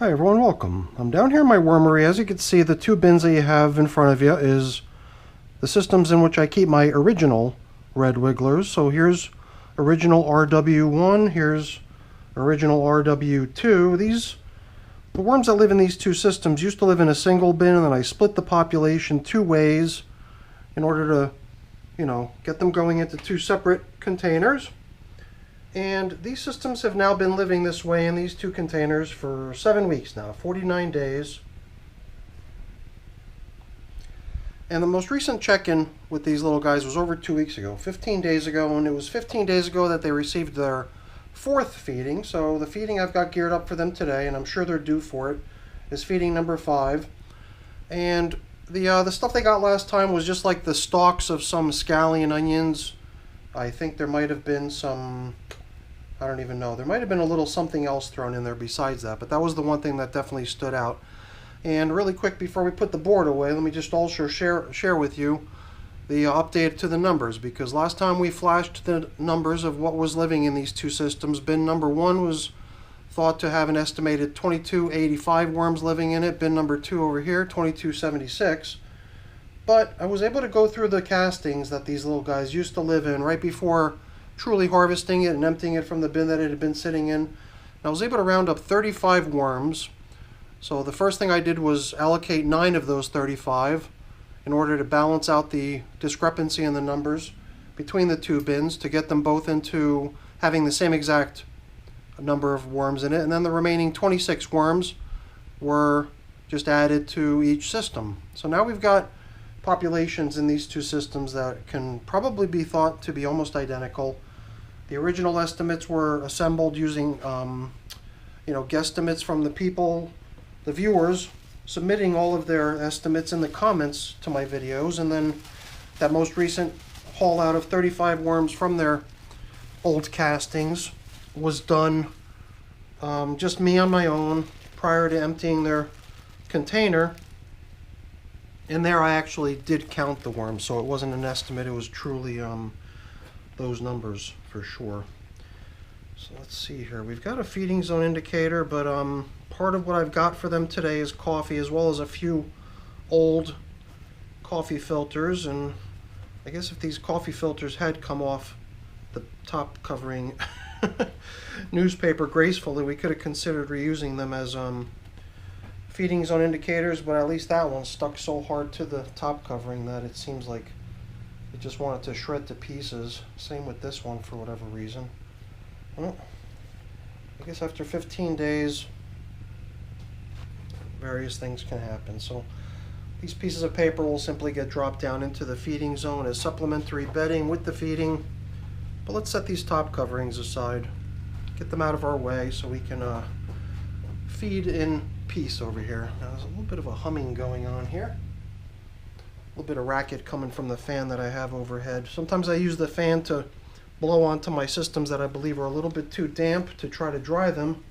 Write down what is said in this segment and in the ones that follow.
Hi everyone, welcome. I'm down here in my wormery. As you can see, the two bins that you have in front of you is the systems in which I keep my original red wigglers. So here's original RW1, here's original RW2. The worms that live in these two systems used to live in a single bin, and then I split the population two ways in order to, get them going into two separate containers. And these systems have now been living this way in these two containers for 7 weeks now, 49 days. And the most recent check-in with these little guys was over 2 weeks ago, 15 days ago, and it was 15 days ago that they received their fourth feeding. So the feeding I've got geared up for them today, and I'm sure they're due for it, is feeding number 5. And the stuff they got last time was just like the stalks of some scallion onions. I think there might have been some, I don't even know, there might have been a little something else thrown in there besides that, but that was the one thing that definitely stood out. And really quick, before we put the board away, let me just also share with you the update to the numbers, because last time we flashed the numbers of what was living in these two systems. Bin number 1 was thought to have an estimated 2285 worms living in it. Bin number 2 over here, 2276. But I was able to go through the castings that these little guys used to live in right before truly harvesting it and emptying it from the bin that it had been sitting in. And I was able to round up 35 worms. So the first thing I did was allocate 9 of those 35 in order to balance out the discrepancy in the numbers between the two bins to get them both into having the same exact number of worms in it. And then the remaining 26 worms were just added to each system. So now we've got populations in these two systems that can probably be thought to be almost identical. The original estimates were assembled using guesstimates from the people, the viewers, submitting all of their estimates in the comments to my videos, and then that most recent haul out of 35 worms from their old castings was done just me on my own prior to emptying their container. And there I actually did count the worms, so it wasn't an estimate, it was truly those numbers for sure. So let's see here. We've got a feeding zone indicator, but part of what I've got for them today is coffee, as well as a few old coffee filters. And I guess if these coffee filters had come off the top covering newspaper gracefully, we could have considered reusing them as feeding zone indicators, but at least that one stuck so hard to the top covering that it seems like it just wanted to shred to pieces. Same with this one for whatever reason. Well, I guess after 15 days, various things can happen. So these pieces of paper will simply get dropped down into the feeding zone as supplementary bedding with the feeding. But let's set these top coverings aside, get them out of our way so we can feed in peace over here. Now there's a little bit of a humming going on here. A little bit of racket coming from the fan that I have overhead. Sometimes I use the fan to blow onto my systems that I believe are a little bit too damp to try to dry them.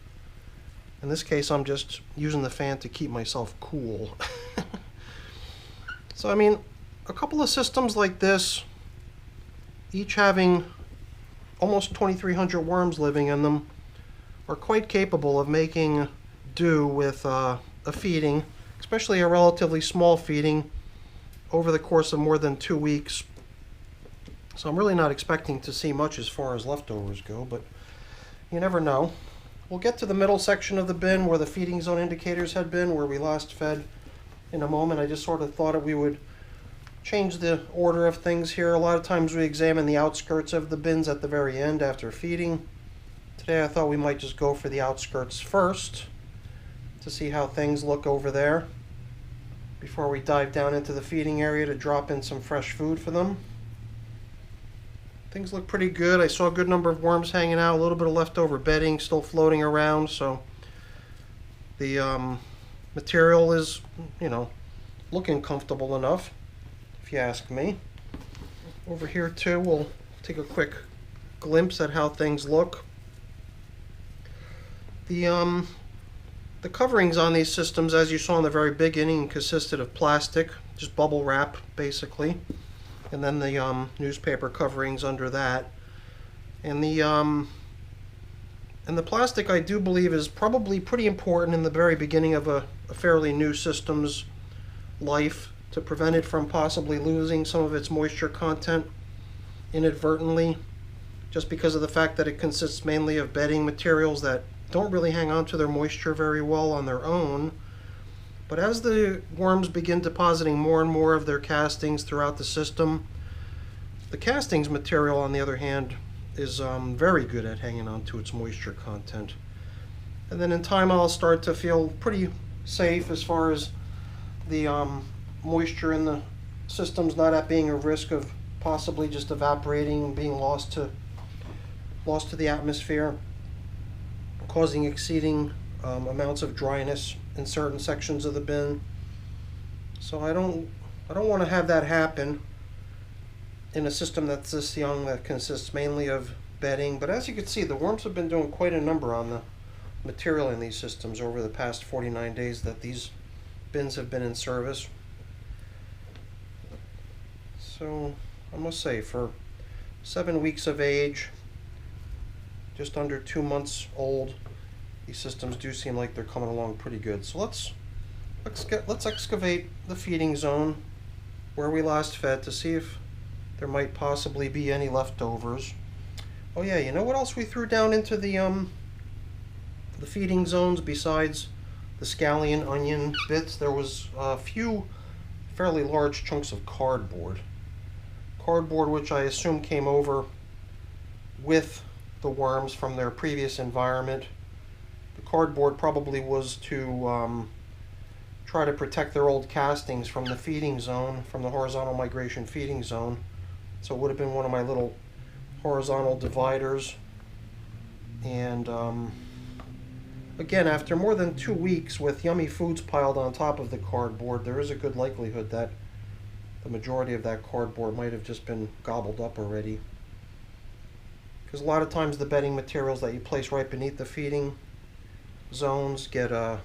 In this case, I'm just using the fan to keep myself cool. So I mean, a couple of systems like this, each having almost 2,300 worms living in them, are quite capable of making do with a feeding, especially a relatively small feeding, over the course of more than 2 weeks. So I'm really not expecting to see much as far as leftovers go, but you never know. We'll get to the middle section of the bin where the feeding zone indicators had been, where we last fed, in a moment. I just sort of thought that we would change the order of things here. A lot of times we examine the outskirts of the bins at the very end after feeding. Today I thought we might just go for the outskirts first to see how things look over there before we dive down into the feeding area to drop in some fresh food for them. Things look pretty good. I saw a good number of worms hanging out, a little bit of leftover bedding still floating around, so the material is, looking comfortable enough, if you ask me. Over here too, we'll take a quick glimpse at how things look. The coverings on these systems, as you saw in the very beginning, consisted of plastic, just bubble wrap basically, and then the newspaper coverings under that. And the And the plastic, I do believe, is probably pretty important in the very beginning of a fairly new system's life to prevent it from possibly losing some of its moisture content inadvertently, just because of the fact that it consists mainly of bedding materials that don't really hang on to their moisture very well on their own. But as the worms begin depositing more and more of their castings throughout the system, the castings material, on the other hand, is very good at hanging on to its moisture content. And then in time I'll start to feel pretty safe as far as the moisture in the system's not at being a risk of possibly just evaporating and being lost to the atmosphere, causing exceeding amounts of dryness in certain sections of the bin. So I don't want to have that happen in a system that's this young, that consists mainly of bedding. But as you can see, the worms have been doing quite a number on the material in these systems over the past 49 days that these bins have been in service. So I must say, for 7 weeks of age, just under 2 months old, these systems do seem like they're coming along pretty good. So let's excavate the feeding zone where we last fed to see if there might possibly be any leftovers. Oh yeah, you know what else we threw down into the feeding zones besides the scallion onion bits? There was a few fairly large chunks of cardboard. Cardboard which I assume came over with the worms from their previous environment. The cardboard probably was to try to protect their old castings from the feeding zone, from the horizontal migration feeding zone. So it would have been one of my little horizontal dividers. And again, after more than 2 weeks with yummy foods piled on top of the cardboard, there is a good likelihood that the majority of that cardboard might have just been gobbled up already. Because a lot of times the bedding materials that you place right beneath the feeding zones get a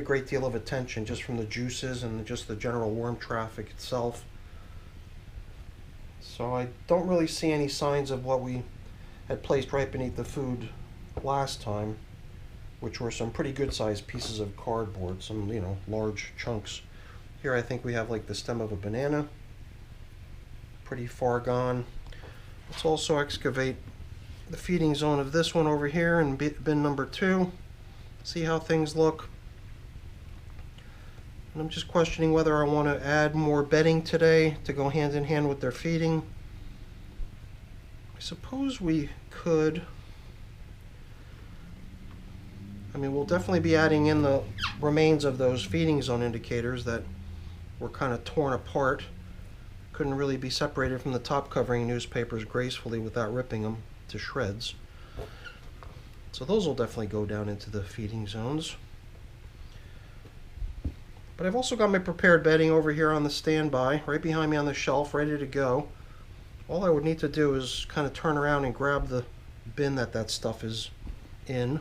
great deal of attention just from the juices and just the general worm traffic itself. So I don't really see any signs of what we had placed right beneath the food last time, which were some pretty good sized pieces of cardboard, some, large chunks. Here I think we have like the stem of a banana, pretty far gone. Let's also excavate the feeding zone of this one over here in bin number 2, see how things look. And I'm just questioning whether I want to add more bedding today to go hand in hand with their feeding. I suppose we could. I mean, we'll definitely be adding in the remains of those feeding zone indicators that were kind of torn apart. Couldn't really be separated from the top covering newspapers gracefully without ripping them to shreds. So those will definitely go down into the feeding zones. But I've also got my prepared bedding over here on the standby, right behind me on the shelf, ready to go. All I would need to do is kind of turn around and grab the bin that stuff is in,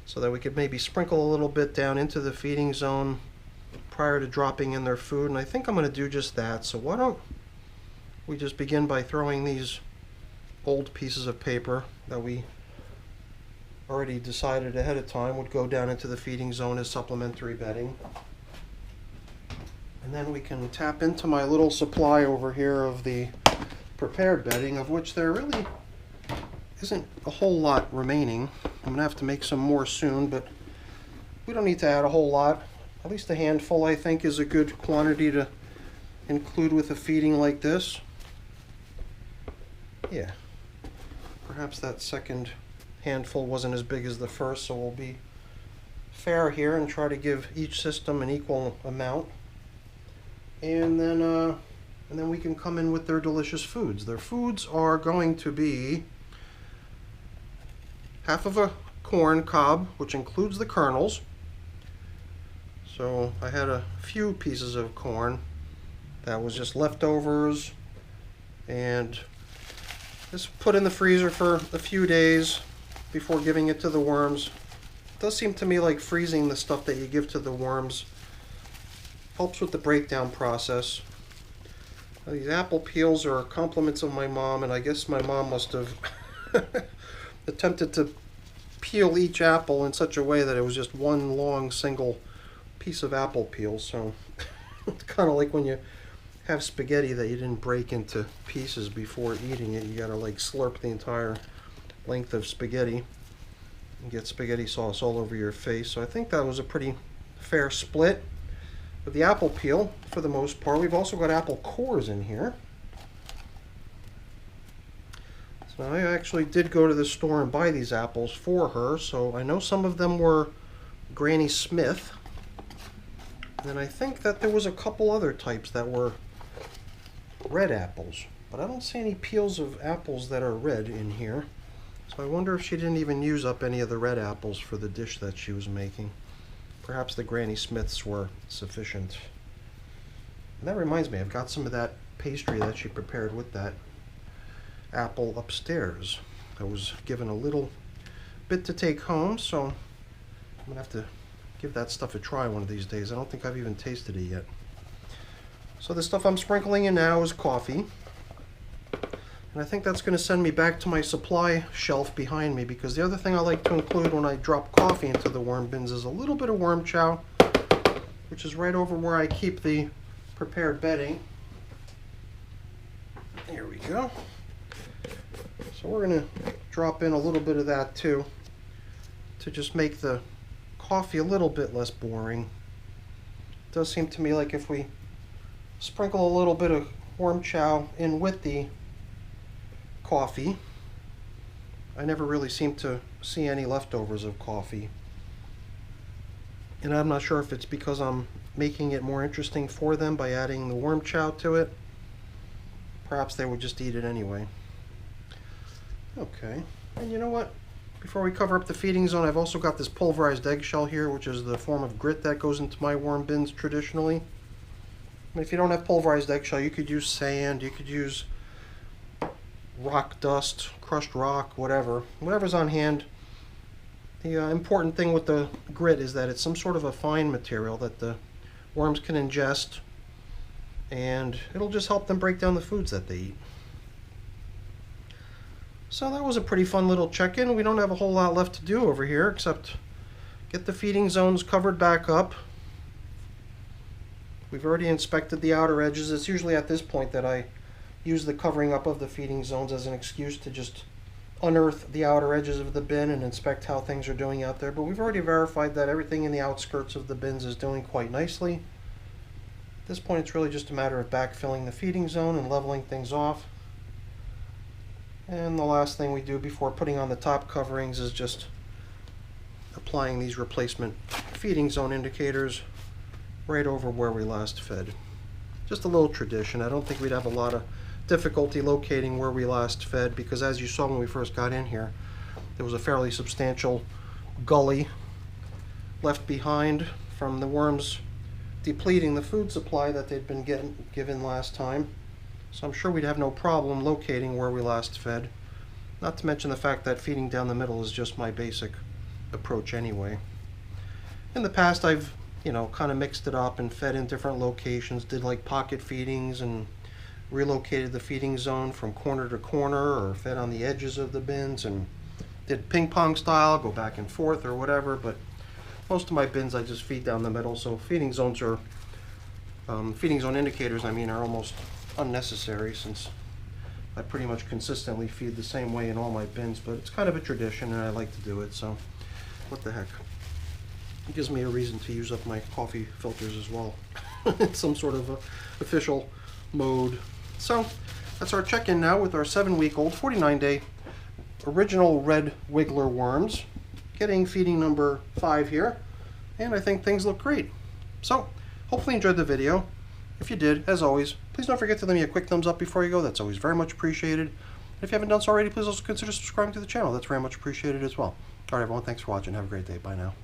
so that we could maybe sprinkle a little bit down into the feeding zone prior to dropping in their food. And I think I'm going to do just that. So why don't we just begin by throwing these old pieces of paper that we already decided ahead of time would go down into the feeding zone as supplementary bedding. And then we can tap into my little supply over here of the prepared bedding, of which there really isn't a whole lot remaining. I'm going to have to make some more soon, but we don't need to add a whole lot. At least a handful, I think, is a good quantity to include with a feeding like this. Yeah, perhaps that second handful wasn't as big as the first, so we'll be fair here and try to give each system an equal amount. And then we can come in with their delicious foods. Their foods are going to be half of a corn cob, which includes the kernels. So I had a few pieces of corn that was just leftovers, and just put in the freezer for a few days before giving it to the worms. It does seem to me like freezing the stuff that you give to the worms helps with the breakdown process. These apple peels are compliments of my mom, and I guess my mom must have attempted to peel each apple in such a way that it was just one long single piece of apple peel. So it's kind of like when you have spaghetti that you didn't break into pieces before eating it. You gotta like slurp the entire length of spaghetti and get spaghetti sauce all over your face. So I think that was a pretty fair split with the apple peel for the most part. We've also got apple cores in here. So I actually did go to the store and buy these apples for her, so I know some of them were Granny Smith, and I think that there was a couple other types that were red apples, but I don't see any peels of apples that are red in here. So I wonder if she didn't even use up any of the red apples for the dish that she was making. Perhaps the Granny Smiths were sufficient. And that reminds me, I've got some of that pastry that she prepared with that apple upstairs. I was given a little bit to take home, so I'm gonna have to give that stuff a try one of these days. I don't think I've even tasted it yet. So the stuff I'm sprinkling in now is coffee. And I think that's going to send me back to my supply shelf behind me, because the other thing I like to include when I drop coffee into the worm bins is a little bit of worm chow, which is right over where I keep the prepared bedding. There we go. So we're going to drop in a little bit of that too, to just make the coffee a little bit less boring. It does seem to me like if we sprinkle a little bit of worm chow in with the coffee, I never really seem to see any leftovers of coffee. And I'm not sure if it's because I'm making it more interesting for them by adding the worm chow to it. Perhaps they would just eat it anyway. Okay, and you know what? Before we cover up the feeding zone, I've also got this pulverized eggshell here, which is the form of grit that goes into my worm bins traditionally. I mean, if you don't have pulverized eggshell, you could use sand, you could use rock dust, crushed rock, whatever's on hand. The important thing with the grit is that it's some sort of a fine material that the worms can ingest, and it'll just help them break down the foods that they eat. So that was a pretty fun little check-in. We don't have a whole lot left to do over here except get the feeding zones covered back up. We've already inspected the outer edges. It's usually at this point that I use the covering up of the feeding zones as an excuse to just unearth the outer edges of the bin and inspect how things are doing out there. But we've already verified that everything in the outskirts of the bins is doing quite nicely. At this point, it's really just a matter of backfilling the feeding zone and leveling things off. And the last thing we do before putting on the top coverings is just applying these replacement feeding zone indicators right over where we last fed. Just a little tradition. I don't think we'd have a lot of difficulty locating where we last fed, because as you saw when we first got in here, there was a fairly substantial gully left behind from the worms depleting the food supply that they'd been given last time. So I'm sure we'd have no problem locating where we last fed. Not to mention the fact that feeding down the middle is just my basic approach anyway. In the past, I've kind of mixed it up and fed in different locations, did like pocket feedings and relocated the feeding zone from corner to corner, or fed on the edges of the bins and did ping pong style, go back and forth or whatever. But most of my bins I just feed down the middle, so feeding zones are, feeding zone indicators are almost unnecessary, since I pretty much consistently feed the same way in all my bins. But it's kind of a tradition and I like to do it, so what the heck. It gives me a reason to use up my coffee filters as well. It's some sort of official mode. So that's our check-in now with our 7-week-old 49-day original red wiggler worms, getting feeding number 5 here, and I think things look great. So hopefully you enjoyed the video. If you did, as always, please don't forget to leave me a quick thumbs up before you go. That's always very much appreciated. And if you haven't done so already, please also consider subscribing to the channel. That's very much appreciated as well. All right, everyone, thanks for watching. Have a great day. Bye now.